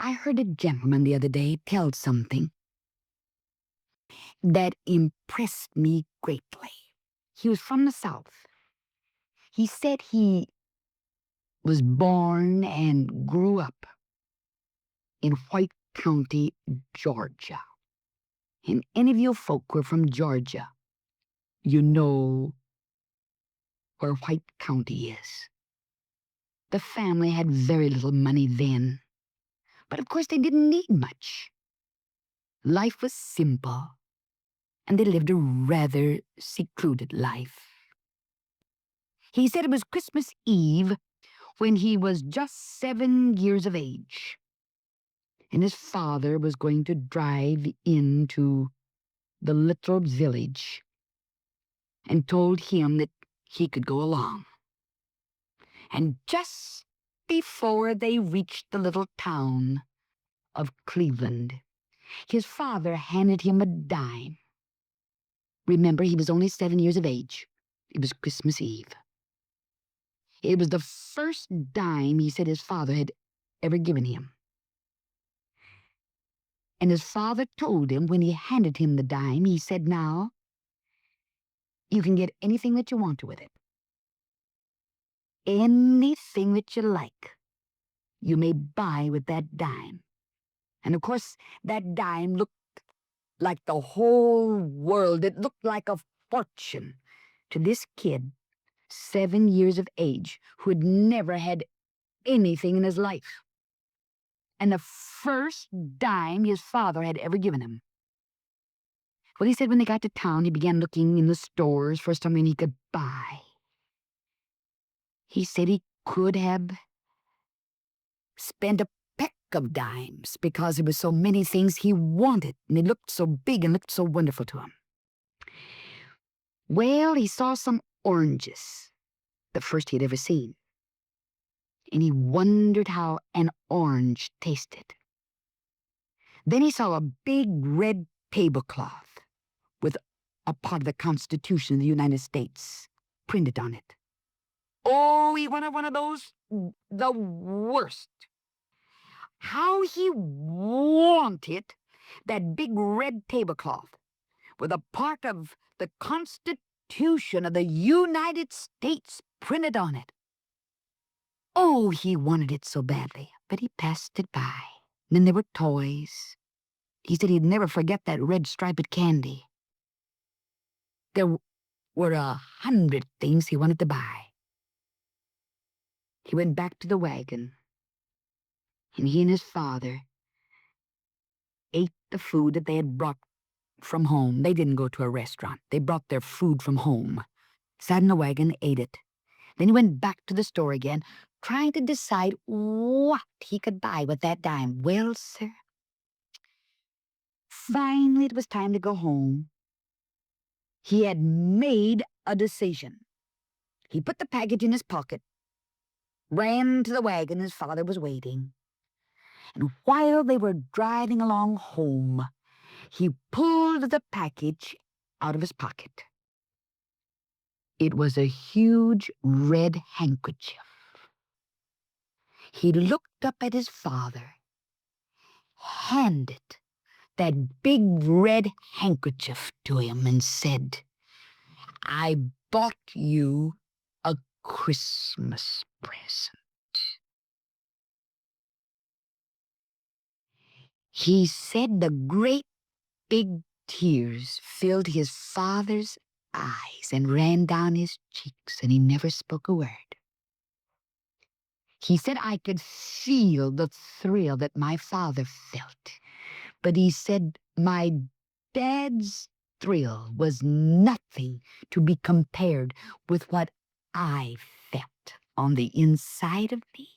I heard a gentleman the other day tell something that impressed me greatly. He was from the South. He said he was born and grew up in White County, Georgia. And any of you folk who are from Georgia, you know where White County is. The family had very little money then, but of course they didn't need much. Life was simple, and they lived a rather secluded life. He said it was Christmas Eve when he was just 7 years of age, and his father was going to drive into the little village and told him that he could go along. And just before they reached the little town of Cleveland, his father handed him a dime. Remember, he was only 7 years of age. It was Christmas Eve. It was the first dime he said his father had ever given him. And his father told him when he handed him the dime, he said, "Now, you can get anything that you want to with it. Anything that you like, you may buy with that dime." And of course, that dime looked like the whole world. It looked like a fortune to this kid, 7 years of age, who had never had anything in his life. And the first dime his father had ever given him. Well, he said when they got to town, he began looking in the stores for something he could buy. He said he could have spent a peck of dimes because there were so many things he wanted, and they looked so big and looked so wonderful to him. Well, he saw some oranges, the first he had ever seen, and he wondered how an orange tasted. Then he saw a big red tablecloth with a part of the Constitution of the United States printed on it. Oh, he wanted one of those, the worst. How he wanted that big red tablecloth with a part of the Constitution of the United States printed on it. Oh, he wanted it so badly, but he passed it by. Then there were toys. He said he'd never forget that red striped candy. There were 100 things he wanted to buy. He went back to the wagon, and he and his father ate the food that they had brought from home. They didn't go to a restaurant. They brought their food from home, sat in the wagon, ate it. Then he went back to the store again, trying to decide what he could buy with that dime. Well, sir, finally it was time to go home. He had made a decision. He put the package in his pocket, ran to the wagon his father was waiting, and while they were driving along home, he pulled the package out of his pocket. It was a huge red handkerchief. He looked up at his father, handed that big red handkerchief to him, and said, "I bought you a Christmas present." He said the great big tears filled his father's eyes and ran down his cheeks, and he never spoke a word. He said I could feel the thrill that my father felt, but he said my dad's thrill was nothing to be compared with what I felt on the inside of me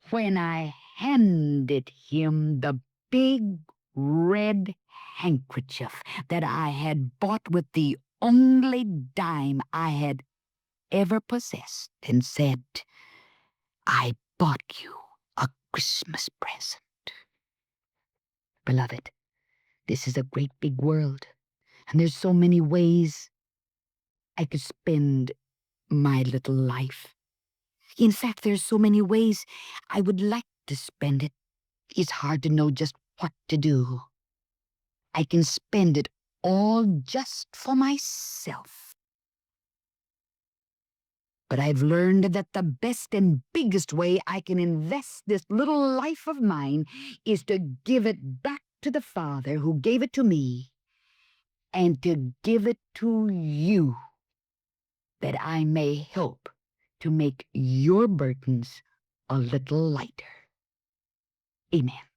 when I handed him the big red handkerchief that I had bought with the only dime I had ever possessed, and said, "I bought you a Christmas present." Beloved, this is a great big world, and there's so many ways I could spend my little life. In fact, there's so many ways I would like to spend it. is hard to know just what to do. I can spend it all just for myself. But I've learned that the best and biggest way I can invest this little life of mine is to give it back to the Father who gave it to me, and to give it to you, that I may help to make your burdens a little lighter. Amen.